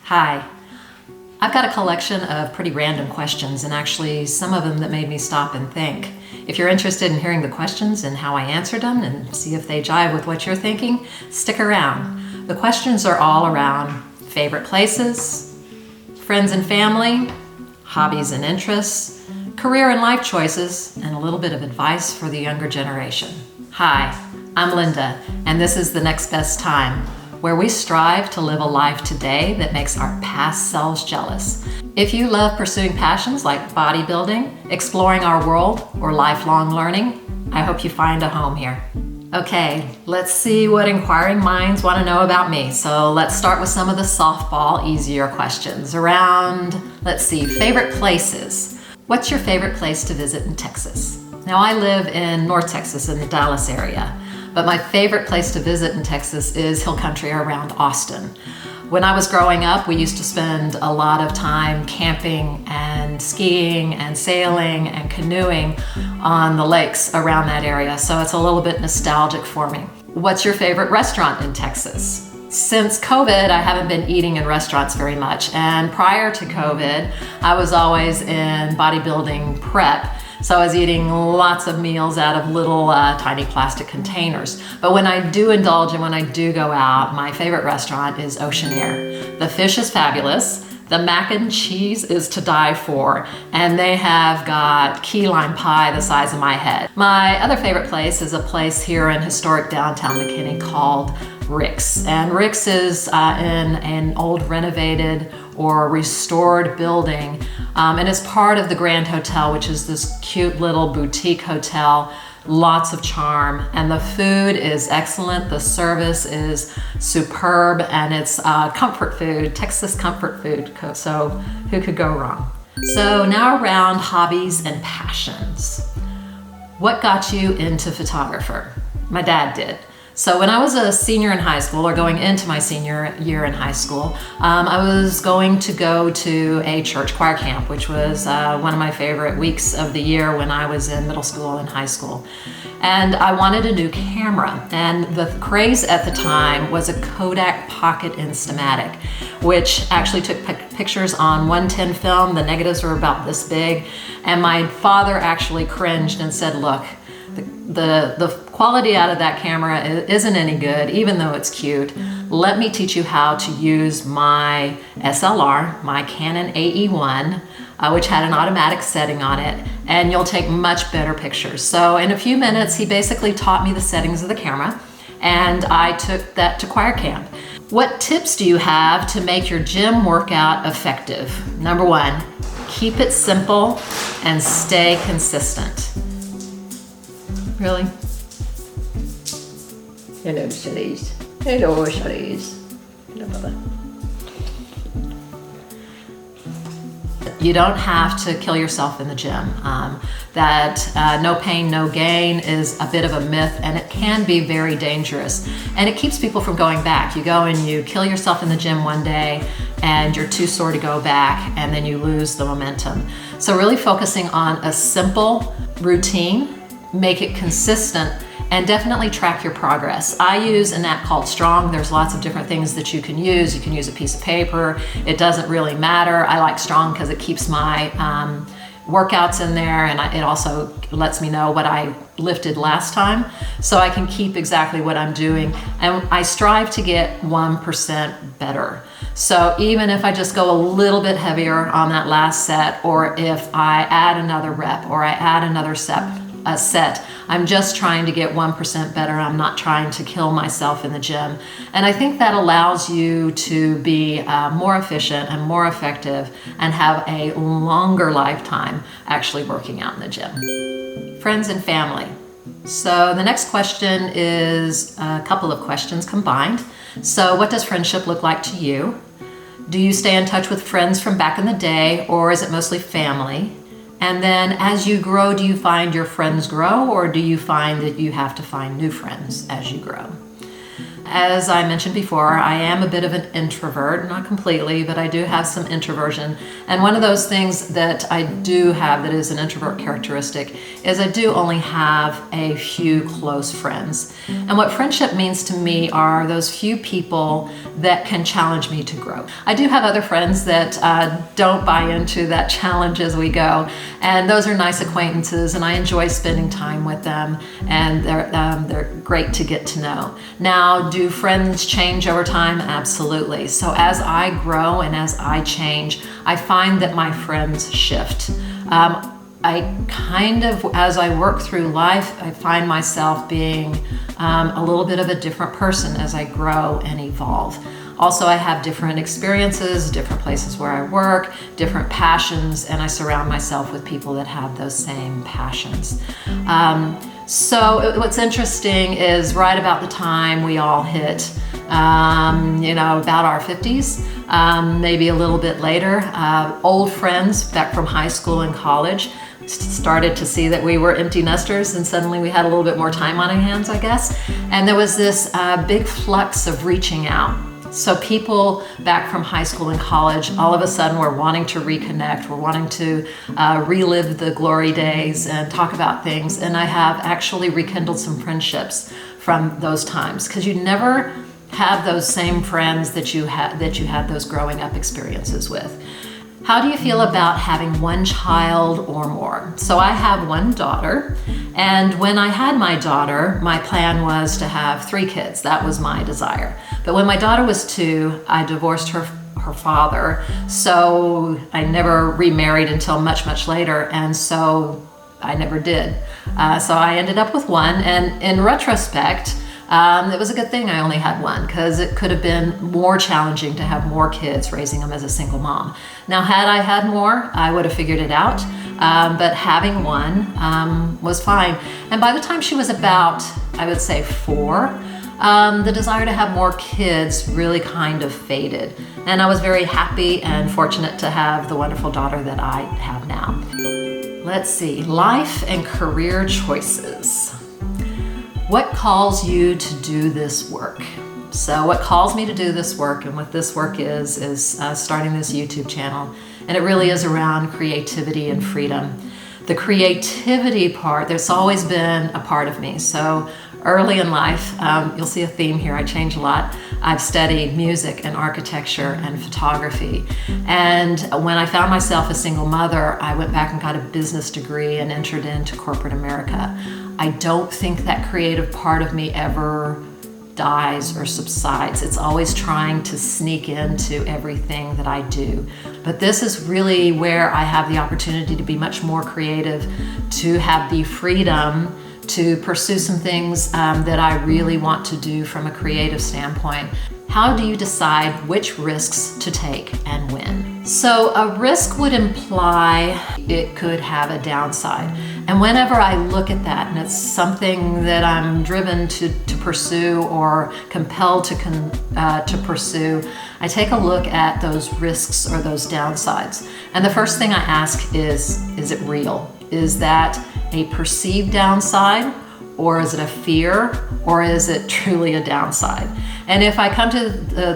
Hi. I've got a collection of pretty random questions, and actually some of them that made me stop and think. If you're interested in hearing the questions and how I answered them and see if they jive with what you're thinking, stick around. The questions are all around favorite places, friends and family, hobbies and interests, career and life choices, and a little bit of advice for the younger generation. Hi, I'm Linda, and this is The Next Best Time, where we strive to live a life today that makes our past selves jealous. If you love pursuing passions like bodybuilding, exploring our world, or lifelong learning, I hope you find a home here. Okay, let's see what inquiring minds want to know about me. So let's start with some of the softball, easier questions around, let's see, favorite places. What's your favorite place to visit in Texas? Now, I live in North Texas in the Dallas area. But my favorite place to visit in Texas is hill country around Austin. When I was growing up, we used to spend a lot of time camping and skiing and sailing and canoeing on the lakes around that area. So it's a little bit nostalgic for me. What's your favorite restaurant in Texas? Since COVID, I haven't been eating in restaurants very much. And prior to COVID, I was always in bodybuilding prep. So I was eating lots of meals out of little tiny plastic containers. But when I do indulge and when I do go out, my favorite restaurant is Ocean Air. The fish is fabulous. The mac and cheese is to die for. And they have got key lime pie the size of my head. My other favorite place is a place here in historic downtown McKinney called Rick's. And Rick's is in an old renovated or restored building. And it's part of the Grand Hotel, which is this cute little boutique hotel, lots of charm, and the food is excellent. The service is superb, and it's comfort food, Texas comfort food. So who could go wrong? So now around hobbies and passions. What got you into photographer? My dad did. So when I was a senior in high school, or going into my senior year in high school, I was going to go to a church choir camp, which was one of my favorite weeks of the year when I was in middle school and high school. And I wanted a new camera. And the craze at the time was a Kodak Pocket Instamatic, which actually took pictures on 110 film. The negatives were about this big. And my father actually cringed and said, look, the quality out of that camera isn't any good, even though it's cute. Let me teach you how to use my SLR, my Canon AE1, which had an automatic setting on it, and you'll take much better pictures. So in a few minutes, he basically taught me the settings of the camera, and I took that to choir camp. What tips do you have to make your gym workout effective? Number one, keep it simple and stay consistent. Really? Hello, Charlize. Hello, Charlize. Hello, Bubba. You don't have to kill yourself in the gym. That no pain, no gain is a bit of a myth, and it can be very dangerous. And it keeps people from going back. You go and you kill yourself in the gym one day, and you're too sore to go back, and then you lose the momentum. So really focusing on a simple routine, make it consistent, and definitely track your progress. I use an app called Strong. There's lots of different things that you can use. You can use a piece of paper. It doesn't really matter. I like Strong because it keeps my workouts in there, and it also lets me know what I lifted last time, so I can keep exactly what I'm doing. And I strive to get 1% better. So even if I just go a little bit heavier on that last set, or if I add another rep, or I add another set, I'm just trying to get 1% better. I'm not trying to kill myself in the gym. And I think that allows you to be more efficient and more effective and have a longer lifetime actually working out in the gym. Friends and family. So the next question is a couple of questions combined. So what does friendship look like to you? Do you stay in touch with friends from back in the day, or is it mostly family? And then as you grow, do you find your friends grow, or do you find that you have to find new friends as you grow? As I mentioned before, I am a bit of an introvert, not completely, but I do have some introversion. And one of those things that I do have that is an introvert characteristic is I do only have a few close friends. And what friendship means to me are those few people that can challenge me to grow. I do have other friends that don't buy into that challenge as we go, and those are nice acquaintances, and I enjoy spending time with them, and they're great to get to know. Now, do friends change over time? Absolutely. So as I grow and as I change, I find that my friends shift. I kind of, as I work through life, I find myself being a little bit of a different person as I grow and evolve. Also, I have different experiences, different places where I work, different passions, and I surround myself with people that have those same passions. So what's interesting is right about the time we all hit, about our 50s, maybe a little bit later, old friends back from high school and college started to see that we were empty nesters, and suddenly we had a little bit more time on our hands, I guess. And there was this big flux of reaching out. So people back from high school and college, all of a sudden were wanting to reconnect, were wanting to relive the glory days and talk about things. And I have actually rekindled some friendships from those times, because you never have those same friends that you had those growing up experiences with. How do you feel about having one child or more? So I have one daughter, and when I had my daughter, my plan was to have 3 kids. That was my desire. But when my daughter was 2, I divorced her father, so I never remarried until much, much later, and so I never did. So I ended up with 1, and in retrospect, it was a good thing I only had 1, because it could have been more challenging to have more kids raising them as a single mom. Now, had I had more, I would have figured it out, but having 1 was fine. And by the time she was about, I would say 4, the desire to have more kids really kind of faded. And I was very happy and fortunate to have the wonderful daughter that I have now. Let's see, life and career choices. What calls you to do this work? So what calls me to do this work, and what this work is starting this YouTube channel. And it really is around creativity and freedom. The creativity part, there's always been a part of me. So early in life, you'll see a theme here, I change a lot. I've studied music and architecture and photography. And when I found myself a single mother, I went back and got a business degree and entered into corporate America. I don't think that creative part of me ever dies or subsides. It's always trying to sneak into everything that I do. But this is really where I have the opportunity to be much more creative, to have the freedom to pursue some things that I really want to do from a creative standpoint. How do you decide which risks to take and when? So a risk would imply it could have a downside. And whenever I look at that, and it's something that I'm driven to pursue or compelled to pursue, I take a look at those risks or those downsides. And the first thing I ask is it real? Is that a perceived downside, or is it a fear, or is it truly a downside? And if I come to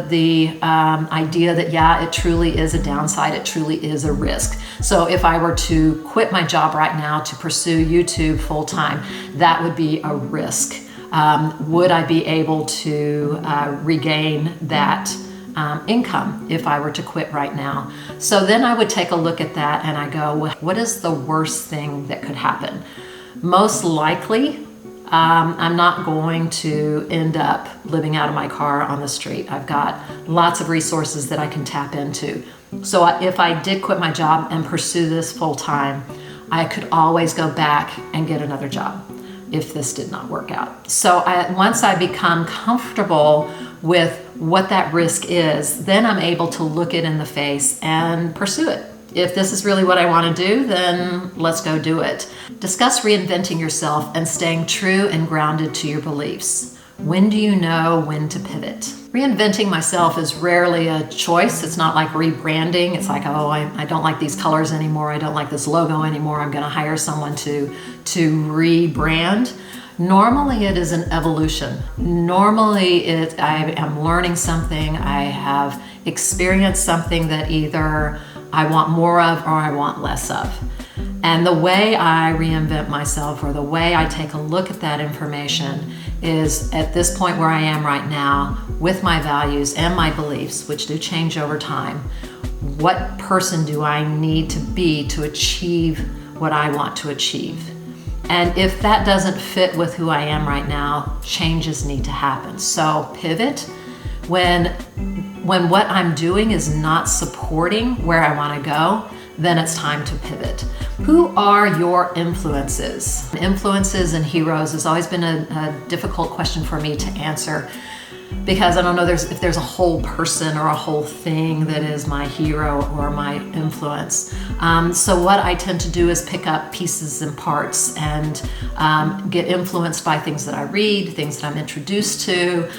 the idea that, yeah, it truly is a downside, it truly is a risk. So if I were to quit my job right now to pursue YouTube full time, that would be a risk. Would I be able to regain that income if I were to quit right now? So then I would take a look at that and I go, well, what is the worst thing that could happen? Most likely, I'm not going to end up living out of my car on the street. I've got lots of resources that I can tap into. So if I did quit my job and pursue this full time, I could always go back and get another job if this did not work out. So once I become comfortable with what that risk is, then I'm able to look it in the face and pursue it. If this is really what I want to do, then let's go do it. Discuss reinventing yourself and staying true and grounded to your beliefs. When do you know when to pivot? Reinventing myself is rarely a choice. It's not like rebranding. It's like, oh, I don't like these colors anymore. I don't like this logo anymore. I'm going to hire someone to rebrand. Normally it is an evolution. Normally I am learning something, I have experienced something that either I want more of or I want less of. And the way I reinvent myself, or the way I take a look at that information, is at this point where I am right now with my values and my beliefs, which do change over time. What person do I need to be to achieve what I want to achieve? And if that doesn't fit with who I am right now, changes need to happen. So pivot when what I'm doing is not supporting where I want to go, then it's time to pivot. Who are your influences? Influences and heroes has always been a difficult question for me to answer, because I don't know if there's a whole person or a whole thing that is my hero or my influence. So what I tend to do is pick up pieces and parts and get influenced by things that I read, things that I'm introduced to,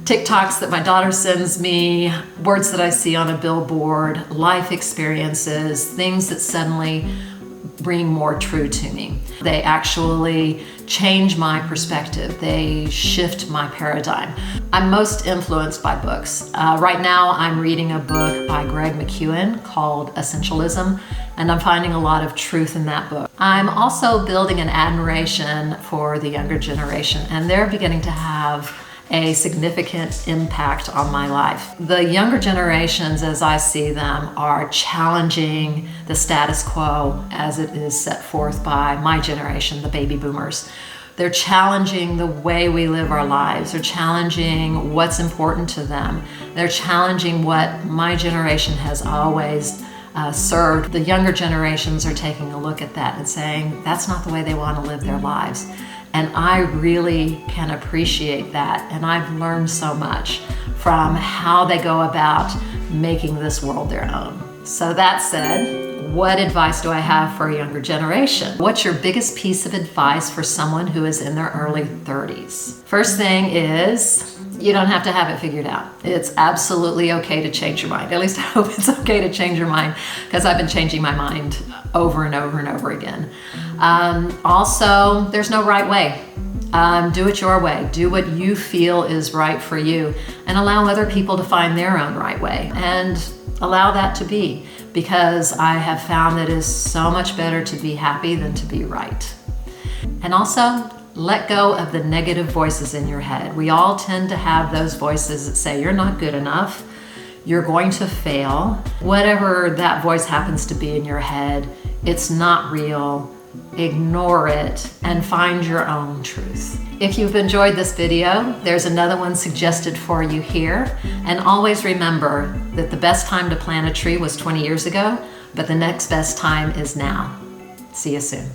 TikToks that my daughter sends me, words that I see on a billboard, life experiences, things that suddenly ring more true to me. They actually change my perspective. They shift my paradigm. I'm most influenced by books. Right now I'm reading a book by Greg McKeown called Essentialism, and I'm finding a lot of truth in that book. I'm also building an admiration for the younger generation, and they're beginning to have a significant impact on my life. The younger generations, as I see them, are challenging the status quo as it is set forth by my generation, the baby boomers. They're challenging the way we live our lives. They're challenging what's important to them. They're challenging what my generation has always served. The younger generations are taking a look at that and saying, that's not the way they want to live their lives. And I really can appreciate that. And I've learned so much from how they go about making this world their own. So that said, what advice do I have for a younger generation? What's your biggest piece of advice for someone who is in their early 30s? First thing is, you don't have to have it figured out. It's absolutely okay to change your mind. At least I hope it's okay to change your mind, because I've been changing my mind over and over and over again. Also, there's no right way. Do it your way. Do what you feel is right for you, and allow other people to find their own right way, and allow that to be, because I have found that it is so much better to be happy than to be right. And also, let go of the negative voices in your head. We all tend to have those voices that say, you're not good enough, you're going to fail. Whatever that voice happens to be in your head, it's not real. Ignore it and find your own truth. If you've enjoyed this video, there's another one suggested for you here. And always remember that the best time to plant a tree was 20 years ago, but the next best time is now. See you soon.